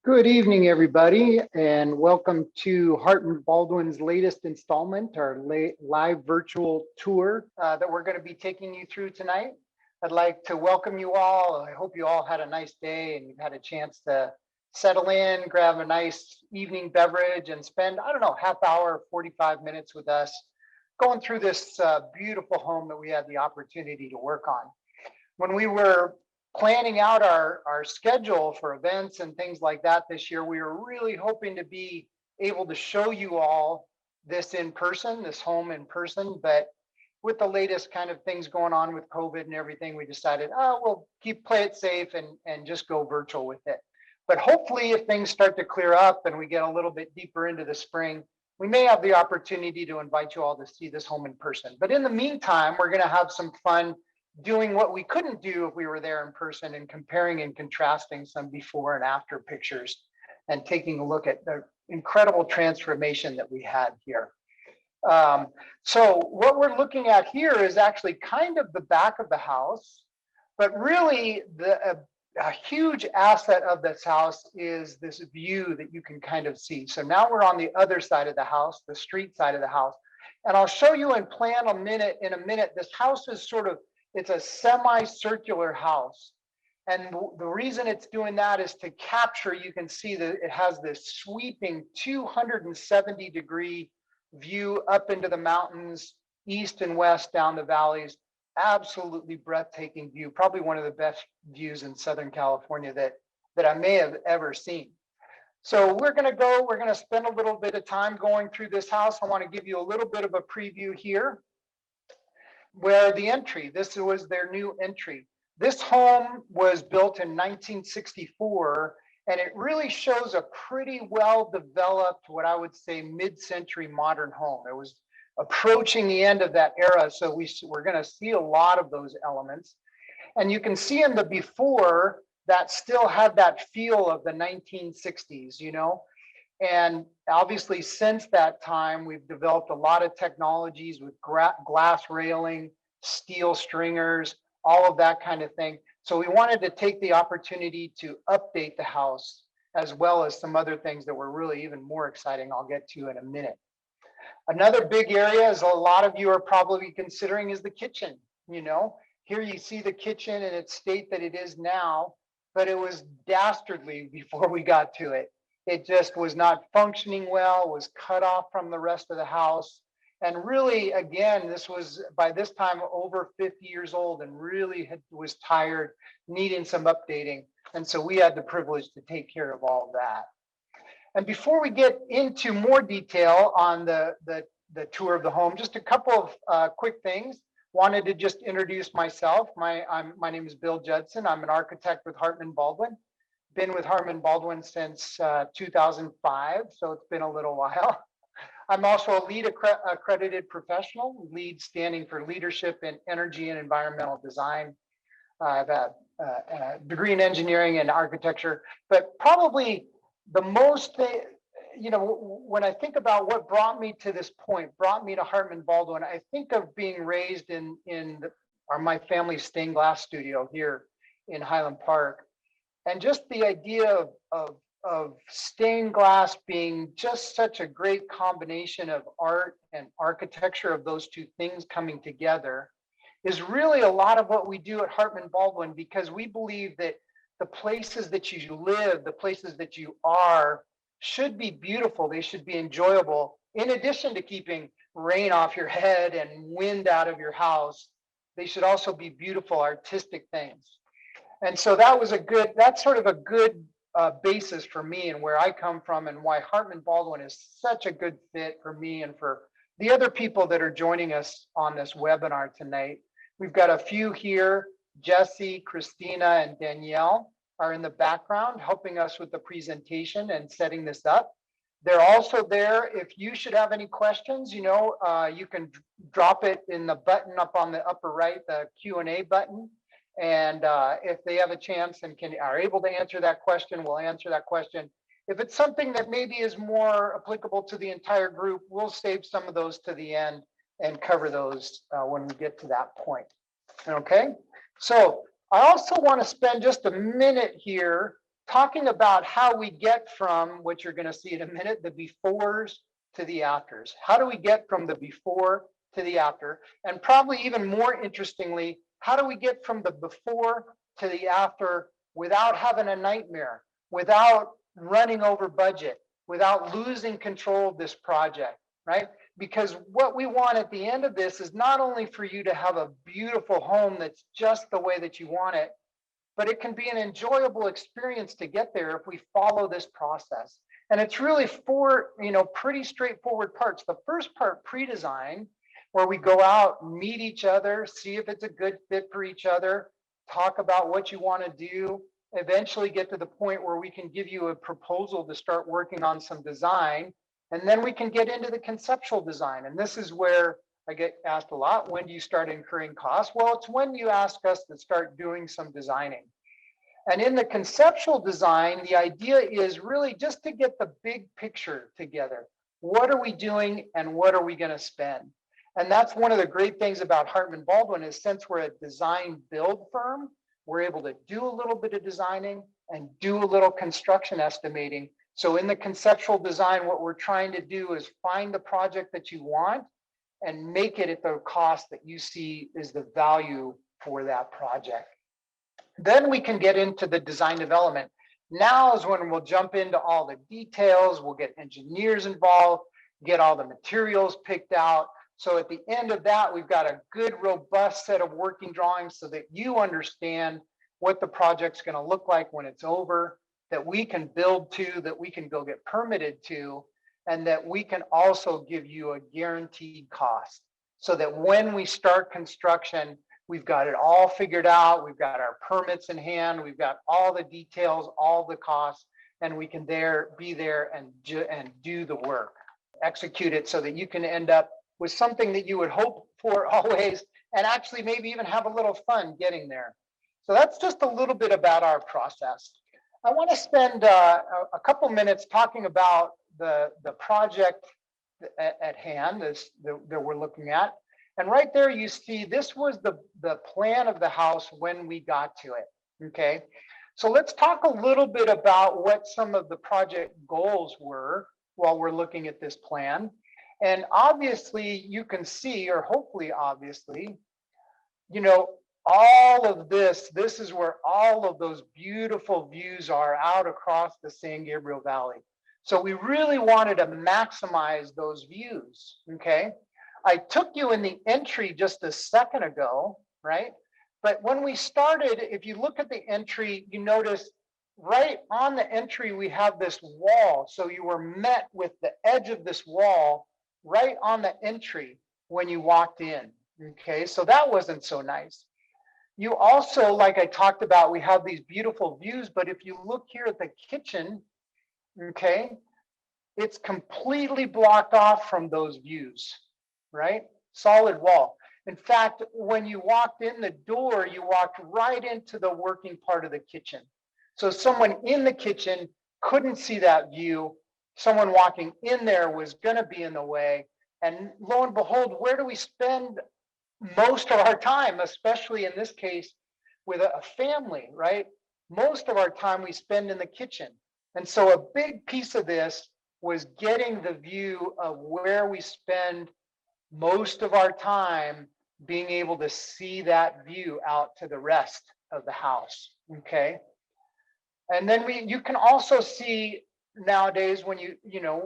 Good evening, everybody, and welcome to HartmanBaldwin's latest installment, our live virtual tour that we're going to be taking you through tonight. I'd like to welcome you all. I hope you all had a nice day and you've had a chance to settle in, grab a nice evening beverage, and spend, I don't know, half hour, 45 minutes with us going through this beautiful home that we had the opportunity to work on. When we were planning out our schedule for events and things like that this year, we were really hoping to be able to show you all this in person, this home in person. But with the latest kind of things going on with COVID and everything, we decided, oh, we'll play it safe and just go virtual with it. But hopefully, if things start to clear up and we get a little bit deeper into the spring, we may have the opportunity to invite you all to see this home in person. But in the meantime, we're going to have some fun doing what we couldn't do if we were there in person and comparing and contrasting some before and after pictures and taking a look at the incredible transformation that we had here. So what we're looking at here is actually kind of the back of the house, but really a huge asset of this house is this view that you can kind of see. So now we're on the other side of the house, the street side of the house. And I'll show you in plan in a minute, this house is it's a semicircular house. And the reason it's doing that is to capture, you can see that it has this sweeping 270-degree view up into the mountains, east and west down the valleys. Absolutely breathtaking view, probably one of the best views in Southern California that I may have ever seen. So we're going to spend a little bit of time going through this house. I want to give you a little bit of a preview here. Where the entry, this was their new entry. This home was built in 1964, and it really shows a pretty well-developed, what I would say, mid-century modern home. It was approaching the end of that era, so we're going to see a lot of those elements. And you can see in the before that still had that feel of the 1960s, you know? And obviously, since that time, we've developed a lot of technologies with glass railing, steel stringers, all of that kind of thing. So we wanted to take the opportunity to update the house, as well as some other things that were really even more exciting I'll get to in a minute. Another big area, as a lot of you are probably considering, is the kitchen. You know, here you see the kitchen in its state that it is now, but it was dastardly before we got to it. It just was not functioning well, was cut off from the rest of the house. And really, again, this was by this time over 50 years old and really was tired, needing some updating. And so we had the privilege to take care of all of that. And before we get into more detail on the tour of the home, just a couple of quick things. Wanted to just introduce myself. My name is Bill Judson. I'm an architect with HartmanBaldwin. Been with HartmanBaldwin since 2005, so it's been a little while. I'm also a LEED accredited professional, LEED standing for Leadership in Energy and Environmental Design. I have a degree in engineering and architecture, but probably the most thing, you know, when I think about what brought me to this point, brought me to HartmanBaldwin, I think of being raised in my family's stained glass studio here in Highland Park. And just the idea of stained glass being just such a great combination of art and architecture, of those two things coming together, is really a lot of what we do at HartmanBaldwin, because we believe that the places that you live, the places that you are, should be beautiful. They should be enjoyable, in addition to keeping rain off your head and wind out of your house. They should also be beautiful, artistic things. And so that's sort of a good basis for me and where I come from, and why HartmanBaldwin is such a good fit for me and for the other people that are joining us on this webinar tonight. We've got a few here. Jesse, Christina, and Danielle are in the background helping us with the presentation and setting this up. They're also there if you should have any questions. You know, you can drop it in the button up on the upper right, the Q&A button. And if they have a chance and are able to answer that question, we'll answer that question. If it's something that maybe is more applicable to the entire group, we'll save some of those to the end and cover those when we get to that point. Okay, so I also want to spend just a minute here talking about how we get from what you're going to see in a minute, the befores to the afters. How do we get from the before to the after? And probably even more interestingly, how do we get from the before to the after without having a nightmare, without running over budget, without losing control of this project, right? Because what we want at the end of this is not only for you to have a beautiful home that's just the way that you want it, but it can be an enjoyable experience to get there if we follow this process. And it's really four, pretty straightforward parts. The first part, pre-design, where we go out, meet each other, see if it's a good fit for each other, talk about what you want to do, eventually get to the point where we can give you a proposal to start working on some design. And then we can get into the conceptual design. And this is where I get asked a lot, when do you start incurring costs? Well, it's when you ask us to start doing some designing. And in the conceptual design, the idea is really just to get the big picture together. What are we doing and what are we going to spend? And that's one of the great things about HartmanBaldwin is since we're a design build firm, we're able to do a little bit of designing and do a little construction estimating. So in the conceptual design, what we're trying to do is find the project that you want and make it at the cost that you see is the value for that project. Then we can get into the design development. Now is when we'll jump into all the details. We'll get engineers involved, get all the materials picked out. So at the end of that, we've got a good, robust set of working drawings so that you understand what the project's going to look like when it's over, that we can build to, that we can go get permitted to, and that we can also give you a guaranteed cost so that when we start construction, we've got it all figured out. We've got our permits in hand. We've got all the details, all the costs, and we can be there and do the work, execute it so that you can end up with something that you would hope for always, and actually maybe even have a little fun getting there. So that's just a little bit about our process. I want to spend a couple minutes talking about the project at hand that we're looking at. And right there, you see, this was the plan of the house when we got to it, okay? So let's talk a little bit about what some of the project goals were while we're looking at this plan. And obviously, you can see, or hopefully obviously, all of this is where all of those beautiful views are out across the San Gabriel Valley. So we really wanted to maximize those views, okay? I took you in the entry just a second ago, right? But when we started, if you look at the entry, you notice right on the entry, we have this wall. So you were met with the edge of this wall right on the entry when you walked in, okay? So that wasn't so nice. You also, like I talked about, we have these beautiful views, but if you look here at the kitchen, okay, it's completely blocked off from those views, right? Solid wall. In fact, when you walked in the door, you walked right into the working part of the kitchen. So someone in the kitchen couldn't see that view. Someone walking in there was going to be in the way. And lo and behold, where do we spend most of our time, especially in this case with a family, right? Most of our time we spend in the kitchen. And so a big piece of this was getting the view of where we spend most of our time, being able to see that view out to the rest of the house, okay? And then you can also see nowadays when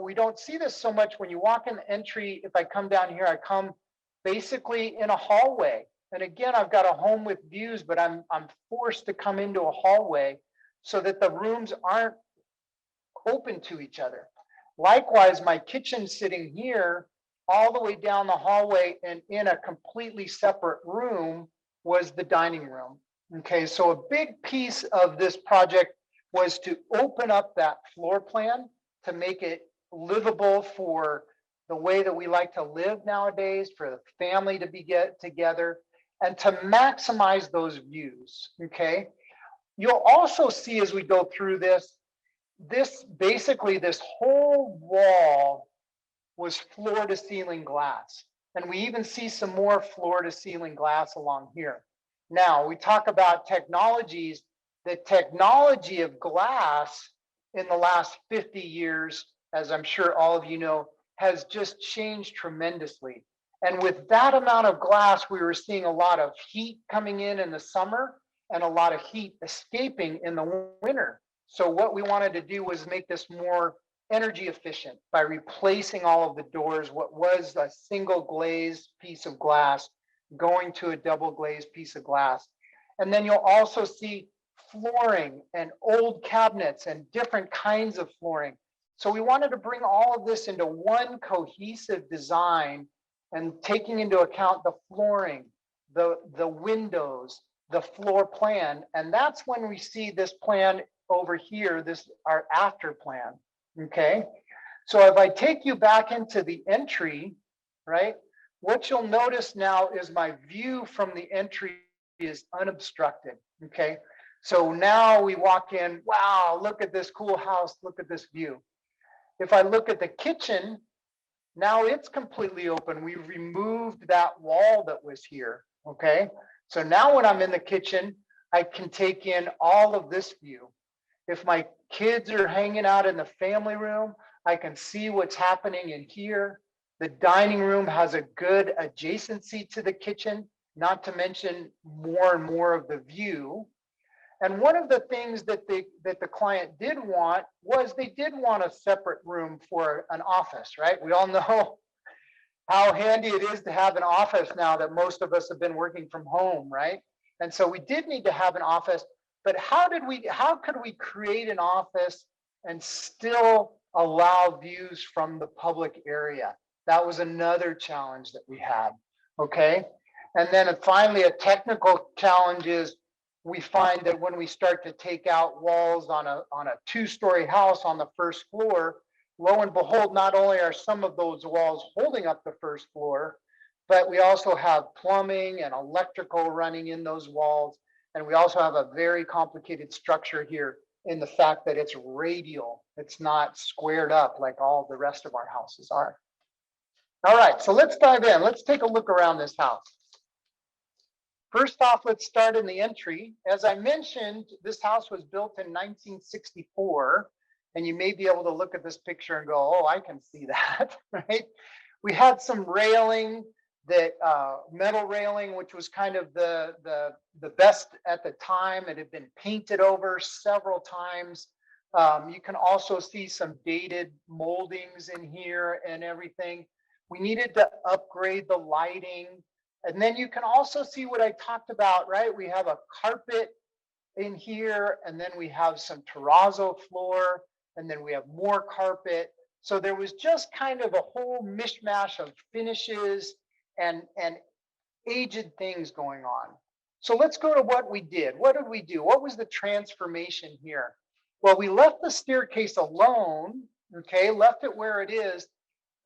we don't see this so much when you walk in the entry. If I come down here, I come basically in a hallway. And again, I've got a home with views, but I'm forced to come into a hallway so that the rooms aren't open to each other. Likewise, my kitchen sitting here all the way down the hallway and in a completely separate room was the dining room. Okay, so a big piece of this project was to open up that floor plan to make it livable for the way that we like to live nowadays, for the family to get together and to maximize those views, okay? You'll also see as we go through this basically this whole wall was floor to ceiling glass. And we even see some more floor to ceiling glass along here. Now we talk about technologies the technology of glass in the last 50 years, as I'm sure all of you know, has just changed tremendously. And with that amount of glass, we were seeing a lot of heat coming in the summer and a lot of heat escaping in the winter. So what we wanted to do was make this more energy efficient by replacing all of the doors, what was a single glazed piece of glass going to a double glazed piece of glass. And then you'll also see flooring and old cabinets and different kinds of flooring. So we wanted to bring all of this into one cohesive design and taking into account the flooring, the windows, the floor plan. And that's when we see this plan over here, this our after plan, okay? So if I take you back into the entry, right? What you'll notice now is my view from the entry is unobstructed, okay? So now we walk in, wow, look at this cool house, look at this view. If I look at the kitchen, now it's completely open. We removed that wall that was here, okay? So now when I'm in the kitchen, I can take in all of this view. If my kids are hanging out in the family room, I can see what's happening in here. The dining room has a good adjacency to the kitchen, not to mention more and more of the view. And one of the things that the client did want was they did want a separate room for an office, right? We all know how handy it is to have an office now that most of us have been working from home, right? And so we did need to have an office, but how could we create an office and still allow views from the public area? That was another challenge that we had, okay? And then finally, a technical challenge is we find that when we start to take out walls on a two-story house on the first floor, lo and behold, not only are some of those walls holding up the first floor, but we also have plumbing and electrical running in those walls. And we also have a very complicated structure here in the fact that it's radial. It's not squared up like all the rest of our houses are. All right, so let's dive in. Let's take a look around this house. First off, let's start in the entry. As I mentioned, this house was built in 1964, and you may be able to look at this picture and go, oh, I can see that, right? We had some railing, that metal railing, which was kind of the best at the time. It had been painted over several times. You can also see some dated moldings in here and everything. We needed to upgrade the lighting. And then you can also see what I talked about, right? We have a carpet in here, and then we have some terrazzo floor, and then we have more carpet. So there was just kind of a whole mishmash of finishes and aged things going on. So let's go to what we did. What did we do? What was the transformation here? Well, we left the staircase alone, okay, left it where it is.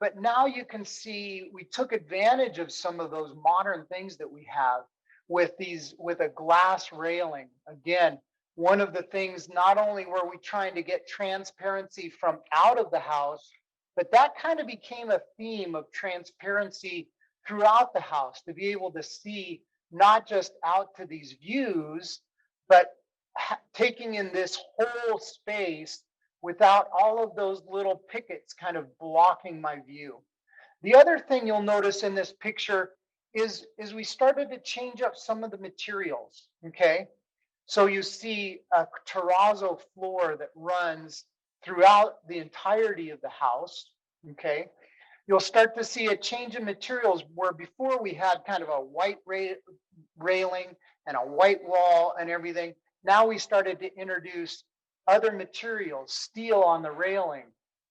But now you can see we took advantage of some of those modern things that we have with a glass railing. Again, one of the things, not only were we trying to get transparency from out of the house, but that kind of became a theme of transparency throughout the house, to be able to see not just out to these views, but taking in this whole space without all of those little pickets kind of blocking my view. The other thing you'll notice in this picture is we started to change up some of the materials, okay? So you see a terrazzo floor that runs throughout the entirety of the house, okay? You'll start to see a change in materials where before we had kind of a white railing and a white wall and everything. Now we started to introduce other materials, steel on the railing,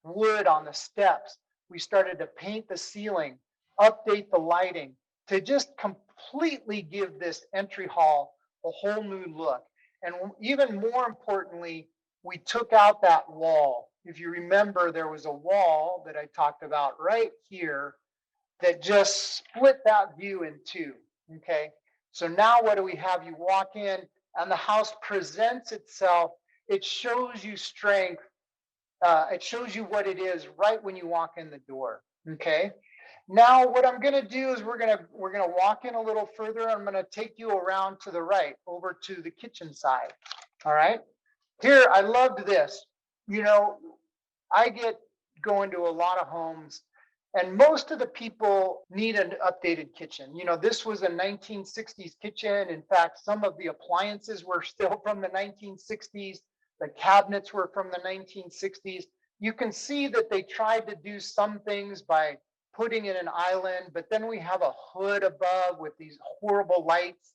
wood on the steps. We started to paint the ceiling, update the lighting to just completely give this entry hall a whole new look. And even more importantly, we took out that wall. If you remember, there was a wall that I talked about right here that just split that view in two, okay? So now what do we have? You walk in and the house presents itself. It shows you strength. It shows you what it is right when you walk in the door, okay? Now what I'm gonna do is we're gonna walk in a little further. I'm gonna take you around to the right, over to the kitchen side. All right. Here, I loved this. You know, I get going to a lot of homes, and most of the people need an updated kitchen. This was a 1960s kitchen. In fact, some of the appliances were still from the 1960s. The cabinets were from the 1960s. You can see that they tried to do some things by putting in an island, but then we have a hood above with these horrible lights.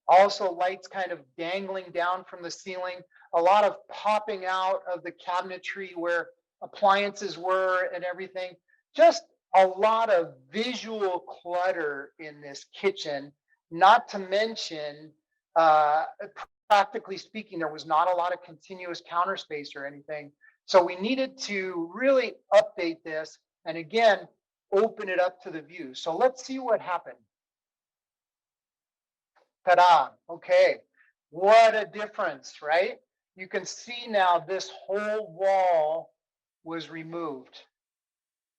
Also, lights kind of dangling down from the ceiling, a lot of popping out of the cabinetry where appliances were and everything. Just a lot of visual clutter in this kitchen, not to mention, uh, practically speaking, there was not a lot of continuous counter space or anything. So we needed to really update this and again, open it up to the view. So let's see what happened. Ta-da. Okay. What a difference, right? You can see now this whole wall was removed,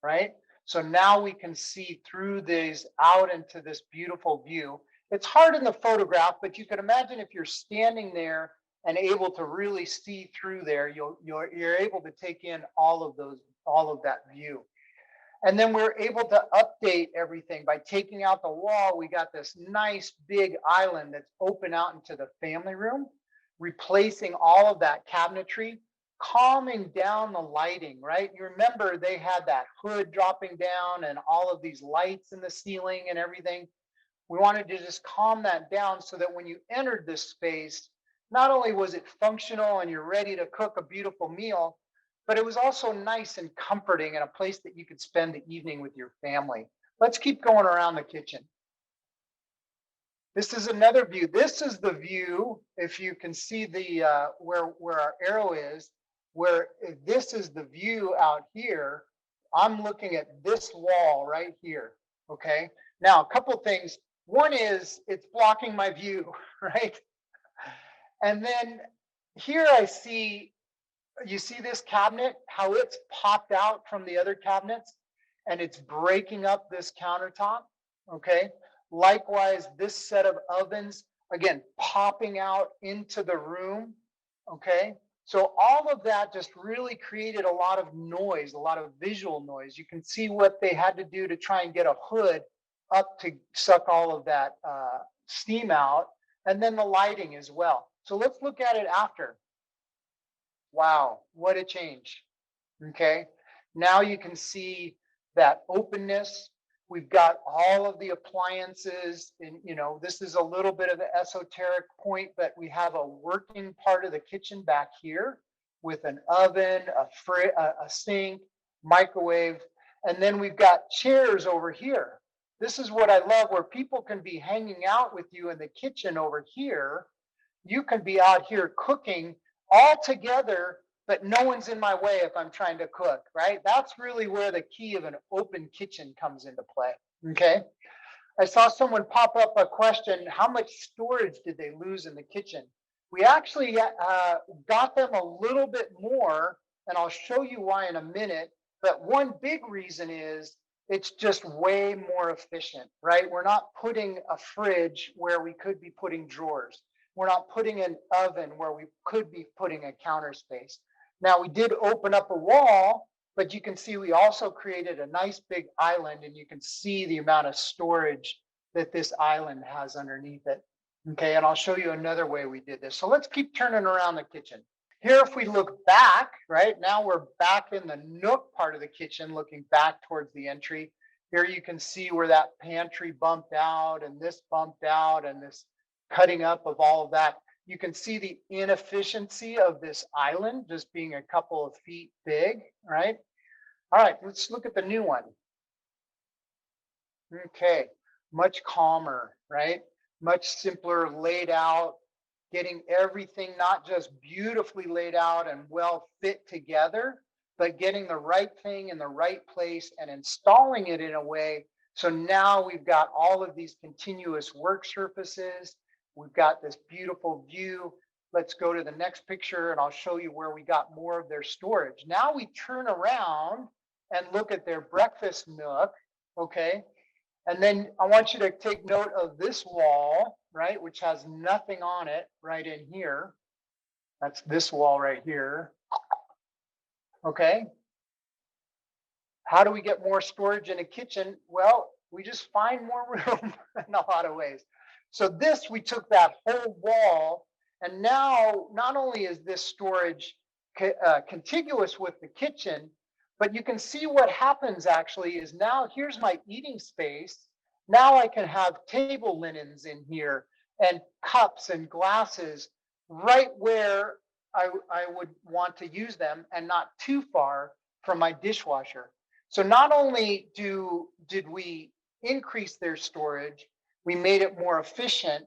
right? So now we can see through these out into this beautiful view. It's hard in the photograph, but you can imagine if you're standing there and able to really see through there, you're able to take in all of that view. And then we're able to update everything by taking out the wall. We got this nice big island that's open out into the family room, replacing all of that cabinetry, calming down the lighting, right? You remember they had that hood dropping down and all of these lights in the ceiling and everything. We wanted to just calm that down so that when you entered this space, not only was it functional and you're ready to cook a beautiful meal, but it was also nice and comforting and a place that you could spend the evening with your family. Let's keep going around the kitchen. This is another view. This is the view, if you can see the where our arrow is, where this is the view out here. I'm looking at this wall right here. Okay. Now, a couple things. One is it's blocking my view, right? And then here I see, you see this cabinet, how it's popped out from the other cabinets and it's breaking up this countertop. Okay. Likewise, this set of ovens, again, popping out into the room. Okay. So all of that just really created a lot of noise, a lot of visual noise. You can see what they had to do to try and get a hood up to suck all of that steam out, and then the lighting as well. So let's look at it after. Wow, what a change. Okay. Now you can see that openness. We've got all of the appliances, and this is a little bit of the esoteric point, but we have a working part of the kitchen back here with an oven, a sink, microwave, and then we've got chairs over here. This is what I love, where people can be hanging out with you in the kitchen over here. You can be out here cooking all together, but no one's in my way if I'm trying to cook, right? That's really where the key of an open kitchen comes into play. Okay. I saw someone pop up a question: how much storage did they lose in the kitchen? We actually got them a little bit more, and I'll show you why in a minute. But one big reason is it's just way more efficient, right? We're not putting a fridge where we could be putting drawers. We're not putting an oven where we could be putting a counter space. Now, we did open up a wall, but you can see we also created a nice big island, and you can see the amount of storage that this island has underneath it. Okay, and I'll show you another way we did this. So let's keep turning around the kitchen. Here, if we look back, right now we're back in the nook part of the kitchen, looking back towards the entry. Here you can see where that pantry bumped out and this bumped out and this cutting up of all of that. You can see the inefficiency of this island just being a couple of feet big, right? All right, let's look at the new one. Okay, much calmer, right? Much simpler, laid out, getting everything not just beautifully laid out and well fit together, but getting the right thing in the right place and installing it in a way. So now we've got all of these continuous work surfaces. We've got this beautiful view. Let's go to the next picture and I'll show you where we got more of their storage. Now we turn around and look at their breakfast nook, okay? And then I want you to take note of this wall, right, which has nothing on it right in here. That's this wall right here. Okay. How do we get more storage in a kitchen? Well, we just find more room in a lot of ways. So this, we took that whole wall, and now not only is this storage contiguous with the kitchen, but you can see what happens actually is now here's my eating space. Now I can have table linens in here and cups and glasses right where I would want to use them and not too far from my dishwasher. So not only did we increase their storage, we made it more efficient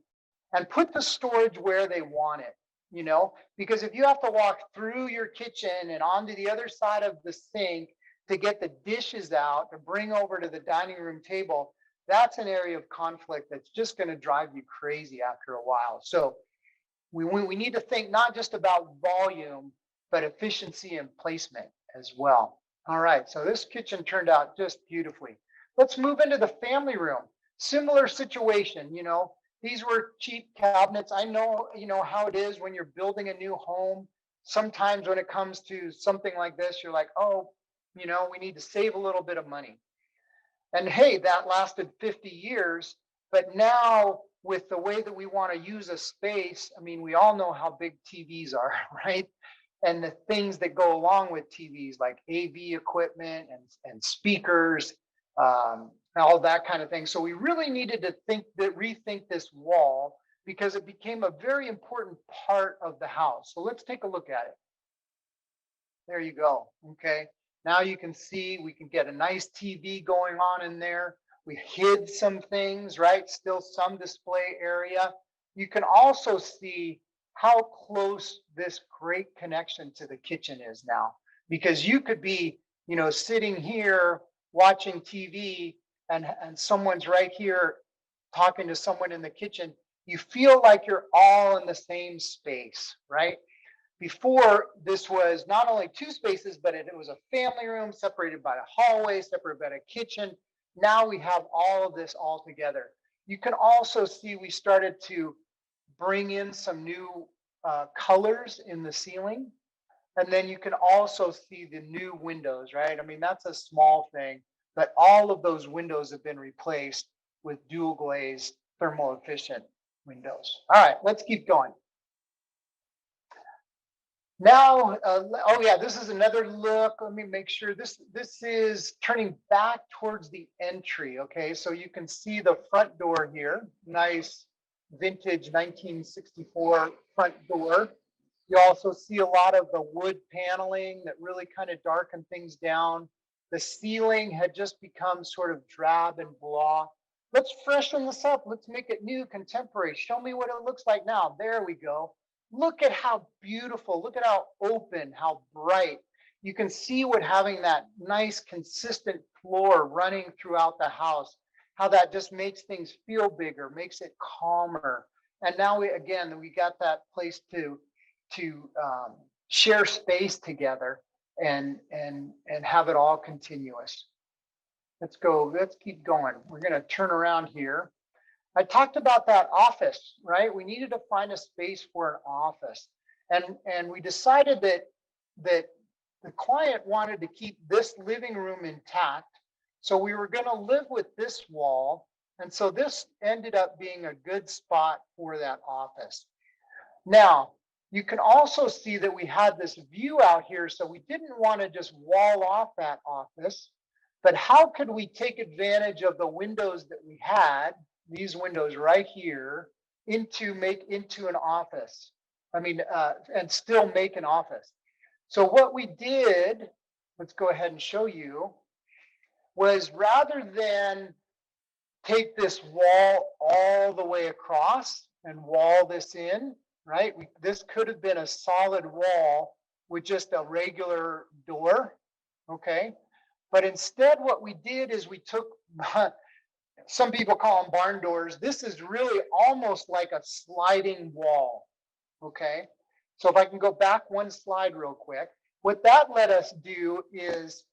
and put the storage where they want it, because if you have to walk through your kitchen and onto the other side of the sink to get the dishes out to bring over to the dining room table, that's an area of conflict that's just going to drive you crazy after a while. So we need to think not just about volume, but efficiency and placement as well. All right, so this kitchen turned out just beautifully. Let's move into the family room. Similar situation, these were cheap cabinets. I know, how it is when you're building a new home. Sometimes when it comes to something like this, you're like, oh, we need to save a little bit of money. And hey, that lasted 50 years. But now, with the way that we want to use a space, I mean, we all know how big TVs are, right? And the things that go along with TVs, like AV equipment and speakers, all that kind of thing. So we really needed to rethink this wall because it became a very important part of the house. So let's take a look at it. There you go. Okay. Now you can see we can get a nice TV going on in there. We hid some things, right? Still some display area. You can also see how close this great connection to the kitchen is now, because you could be, sitting here watching TV and someone's right here talking to someone in the kitchen. You feel like you're all in the same space, right? Before, this was not only two spaces, but it was a family room separated by a hallway, separated by a kitchen. Now we have all of this all together. You can also see we started to bring in some new colors in the ceiling. And then you can also see the new windows, right? I mean, that's a small thing, but all of those windows have been replaced with dual glazed thermal efficient windows. All right, let's keep going. Now, oh yeah, this is another look. Let me make sure this is turning back towards the entry. Okay, so you can see the front door here. Nice vintage 1964 front door. You also see a lot of the wood paneling that really kind of darkened things down. The ceiling had just become sort of drab and blah. Let's freshen this up. Let's make it new, contemporary. Show me what it looks like now. There we go. Look at how beautiful, look at how open, how bright. You can see what having that nice consistent floor running throughout the house, how that just makes things feel bigger, makes it calmer. And now we got that place to share space together and have it all continuous. Let's keep going. We're gonna turn around here. I talked about that office, right? We needed to find a space for an office. And we decided that the client wanted to keep this living room intact. So we were going to live with this wall. And so this ended up being a good spot for that office. Now, you can also see that we had this view out here. So we didn't want to just wall off that office, but how could we take advantage of the windows that we had, these windows right here, make into an office? And still make an office. So what we did, let's go ahead and show you, was rather than take this wall all the way across and wall this in, right? This could have been a solid wall with just a regular door, okay? But instead what we did is we took, some people call them barn doors. This is really almost like a sliding wall, okay? So if I can go back one slide real quick, what that let us do is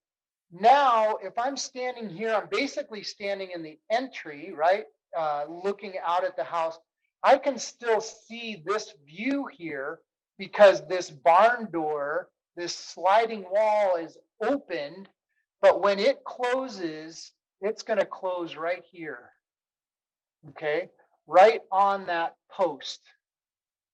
now if I'm standing here, I'm basically standing in the entry, right? Looking out at the house, I can still see this view here, because this barn door, this sliding wall is opened, but when it closes, it's going to close right here. Okay, right on that post,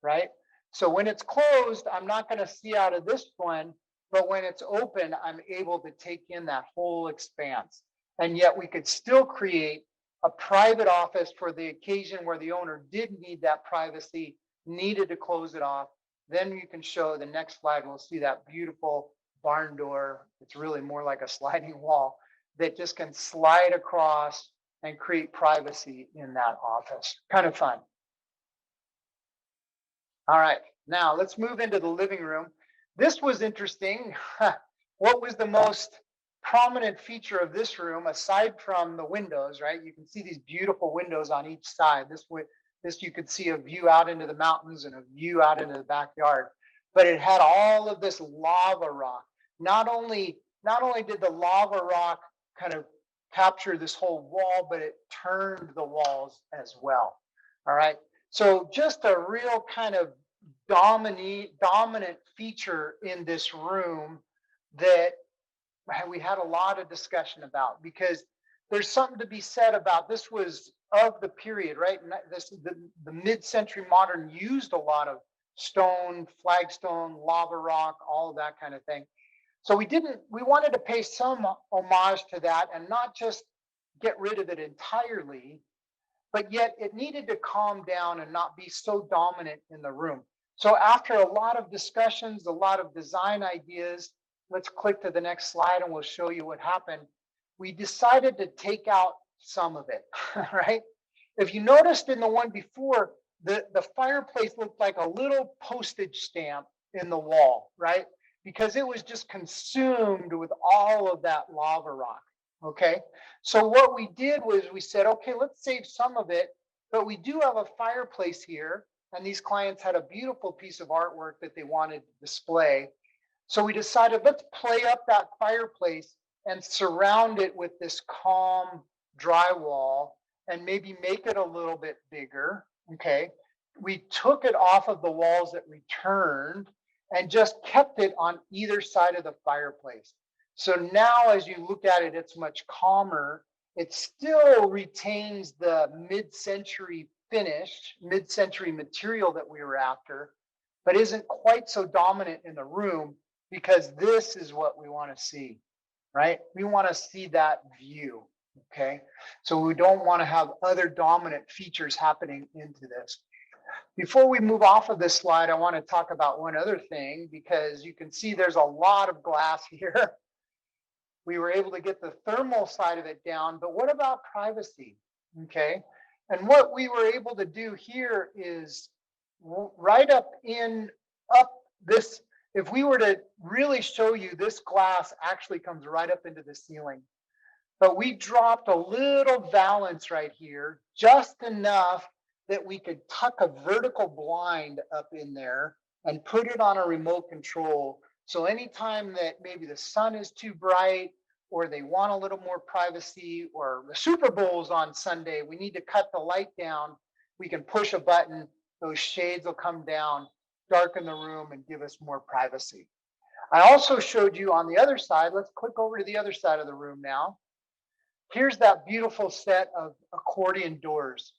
right? So when it's closed, I'm not going to see out of this one, but when it's open, I'm able to take in that whole expanse. And yet we could still create a private office for the occasion where the owner did need that privacy, needed to close it off. Then you can show the next slide. We'll see that beautiful barn door. It's really more like a sliding wall that just can slide across and create privacy in that office. Kind of fun. All right, now let's move into the living room. This was interesting. What was the most prominent feature of this room, aside from the windows, right? You can see these beautiful windows on each side. This you could see a view out into the mountains and a view out into the backyard. But it had all of this lava rock. Not only did the lava rock kind of capture this whole wall, but it turned the walls as well. All right. So just a real kind of dominant feature in this room that we had a lot of discussion about, because there's something to be said about this. Was of the period, right? And the mid-century modern used a lot of stone, flagstone, lava rock, all of that kind of thing. So we wanted to pay some homage to that and not just get rid of it entirely, but yet it needed to calm down and not be so dominant in the room. So after a lot of discussions, a lot of design ideas, let's click to the next slide and we'll show you what happened. We decided to take out some of it, right? If you noticed in the one before, the fireplace looked like a little postage stamp in the wall, right? Because it was just consumed with all of that lava rock. Okay, so what we did was we said, okay, let's save some of it, but we do have a fireplace here, and these clients had a beautiful piece of artwork that they wanted to display. So we decided, let's play up that fireplace and surround it with this calm drywall and maybe make it a little bit bigger. Okay, we took it off of the walls that returned and just kept it on either side of the fireplace. So now as you look at it, it's much calmer. It still retains the mid-century finish, mid-century material that we were after, but isn't quite so dominant in the room, because this is what we want to see, right? We want to see that view, okay? So we don't want to have other dominant features happening into this. Before we move off of this slide, I want to talk about one other thing, because you can see there's a lot of glass here. We were able to get the thermal side of it down, but what about privacy? Okay. And what we were able to do here is right up this, if we were to really show you, this glass actually comes right up into the ceiling. But we dropped a little valance right here, just enough that we could tuck a vertical blind up in there and put it on a remote control. So anytime that maybe the sun is too bright, or they want a little more privacy, or the Super Bowl's on Sunday, we need to cut the light down, we can push a button, those shades will come down, darken the room, and give us more privacy. I also showed you on the other side. Let's click over to the other side of the room now. Here's that beautiful set of accordion doors.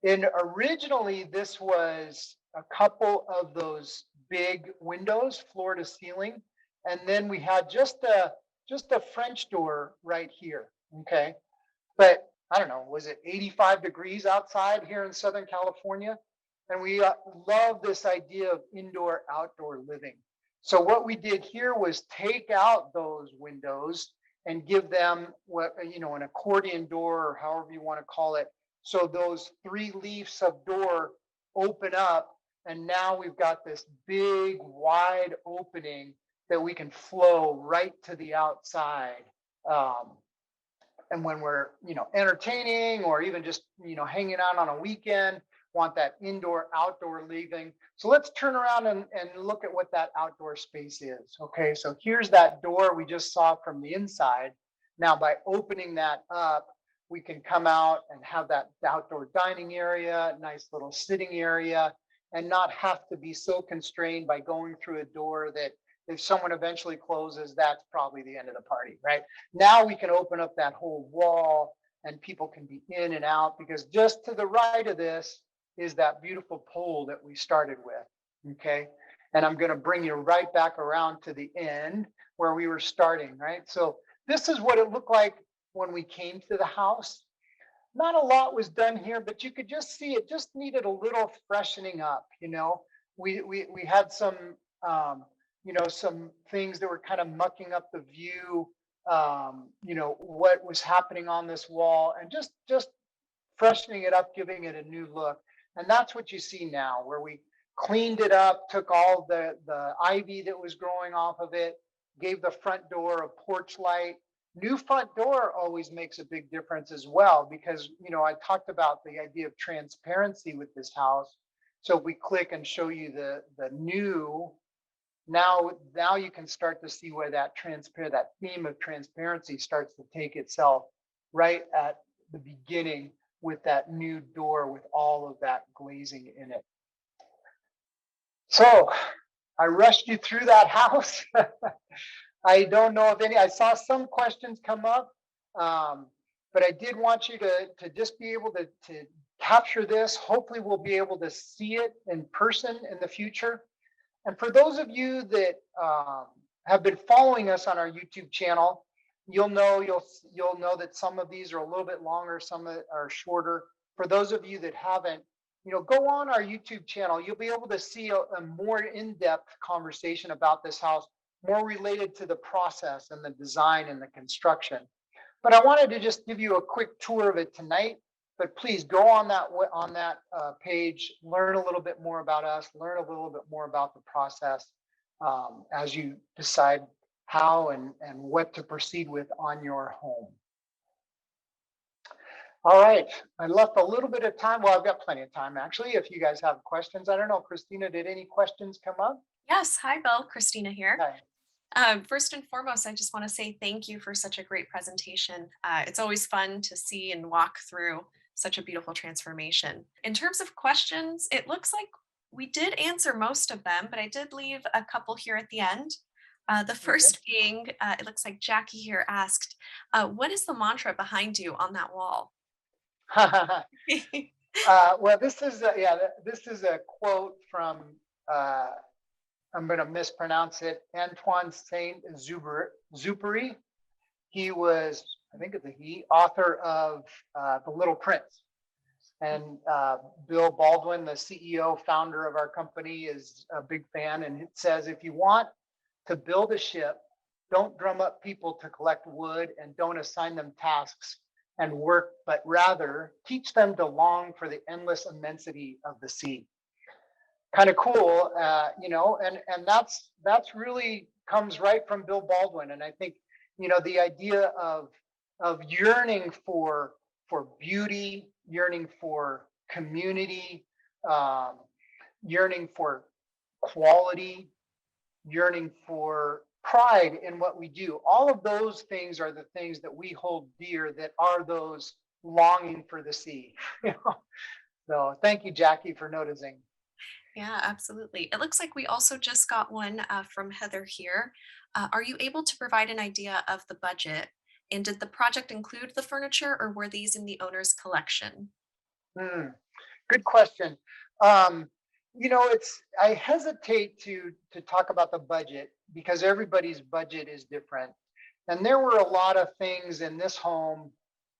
And originally, this was a couple of those big windows, floor to ceiling. And then we had just a French door right here, okay? But I don't know, was it 85 degrees outside here in Southern California? And we love this idea of indoor outdoor living. So what we did here was take out those windows and give them an accordion door, or however you want to call it. So those 3 leaves of door open up, and now we've got this big wide opening that we can flow right to the outside. And when we're entertaining, or even just hanging out on a weekend, want that indoor outdoor living. So let's turn around and look at what that outdoor space is. Okay, so here's that door we just saw from the inside. Now by opening that up, we can come out and have that outdoor dining area, nice little sitting area. and not have to be so constrained by going through a door that if someone eventually closes, that's probably the end of the party, right? Now we can open up that whole wall and people can be in and out, because just to the right of this is that beautiful pole that we started with, okay? And I'm going to bring you right back around to the end where we were starting, right? So this is what it looked like when we came to the house. Not a lot was done here, but you could just see it just needed a little freshening up. We had some some things that were kind of mucking up the view. What was happening on this wall, and just freshening it up, giving it a new look. And that's what you see now, where we cleaned it up, took all the ivy that was growing off of it, gave the front door a porch light. New front door always makes a big difference as well, because I talked about the idea of transparency with this house. So if we click and show you the new, now you can start to see where that theme of transparency starts to take itself right at the beginning with that new door with all of that glazing in it. So I rushed you through that house. I don't know if I saw some questions come up, but I did want you to just be able to capture this. Hopefully we'll be able to see it in person in the future. And for those of you that have been following us on our YouTube channel, you'll know that some of these are a little bit longer, some are shorter. For those of you that haven't, go on our YouTube channel. You'll be able to see a more in-depth conversation about this house, more related to the process and the design and the construction. But I wanted to just give you a quick tour of it tonight. But please go on that page, learn a little bit more about us, learn a little bit more about the process as you decide how and what to proceed with on your home. All right, I left a little bit of time. Well, I've got plenty of time, actually, if you guys have questions. I don't know, Christina, did any questions come up? Yes. Hi, Bill. Christina here. Hi. First and foremost, I just want to say thank you for such a great presentation. It's always fun to see and walk through such a beautiful transformation. In terms of questions, it looks like we did answer most of them, but I did leave a couple here at the end. The first being, it looks like Jackie here asked, what is the mantra behind you on that wall? Well, this is a quote from I'm going to mispronounce it, Antoine Saint-Exupéry. He was, I think it's he, author of The Little Prince. And Bill Baldwin, the CEO, founder of our company, is a big fan. And it says, if you want to build a ship, don't drum up people to collect wood and don't assign them tasks and work, but rather teach them to long for the endless immensity of the sea. Kind of cool, and that's really comes right from Bill Baldwin. And I think, the idea of yearning for beauty, yearning for community, yearning for quality, yearning for pride in what we do. All of those things are the things that we hold dear, that are those longing for the sea. So thank you, Jackie, for noticing. Yeah, absolutely. It looks like we also just got one from Heather here. Are you able to provide an idea of the budget? And did the project include the furniture or were these in the owner's collection? Hmm. Good question. I hesitate to talk about the budget because everybody's budget is different. And there were a lot of things in this home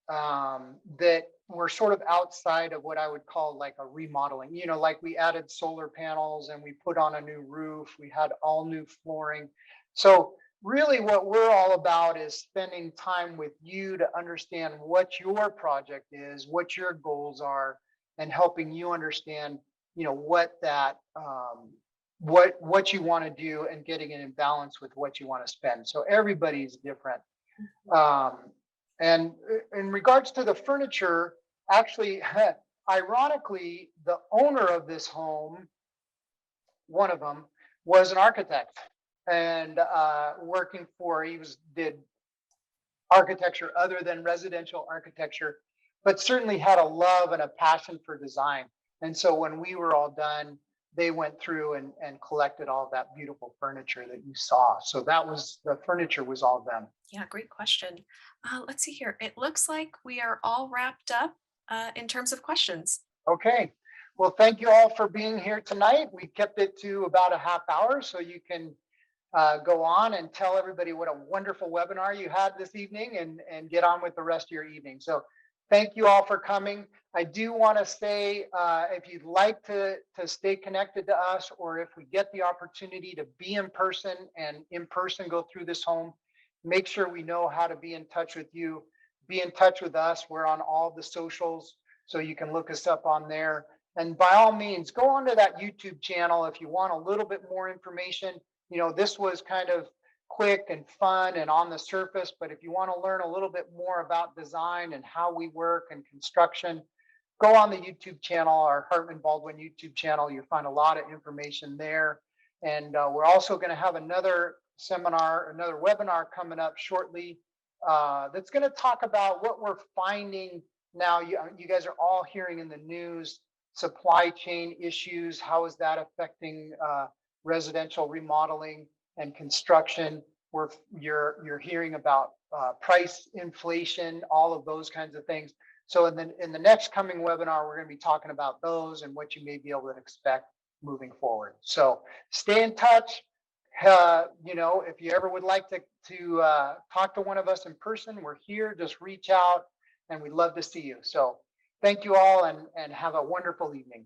that were sort of outside of what I would call like a remodeling. Like we added solar panels and we put on a new roof. We had all new flooring. So really what we're all about is spending time with you to understand what your project is, what your goals are, and helping you understand, what that what you want to do, and getting it in balance with what you want to spend. So everybody's different. Um, and in regards to the furniture, actually, ironically, the owner of this home, one of them, was an architect and did architecture other than residential architecture, but certainly had a love and a passion for design. And so when we were all done, they went through and collected all that beautiful furniture that you saw. So the furniture was all them. Yeah, great question. Let's see here. It looks like we are all wrapped up in terms of questions. Okay. Well, thank you all for being here tonight. We kept it to about a half hour so you can go on and tell everybody what a wonderful webinar you had this evening and get on with the rest of your evening. So thank you all for coming. I do want to say, if you'd like to stay connected to us, or if we get the opportunity to be in person and in person go through this home, make sure we know how to be in touch with you. Be in touch with us. We're on all the socials, so you can look us up on there. And by all means, go onto that YouTube channel if you want a little bit more information. This was kind of quick and fun and on the surface, but if you want to learn a little bit more about design and how we work and construction, go on the YouTube channel, our Hartman Baldwin YouTube channel. You'll find a lot of information there. And we're also going to have another webinar coming up shortly that's going to talk about what we're finding now. You guys are all hearing in the news supply chain issues. How is that affecting residential remodeling and construction? You're hearing about price inflation, all of those kinds of things. So in the next coming webinar, we're going to be talking about those and what you may be able to expect moving forward. So stay in touch. If you ever would like to talk to one of us in person, we're here. Just reach out, and we'd love to see you. So thank you all, and have a wonderful evening.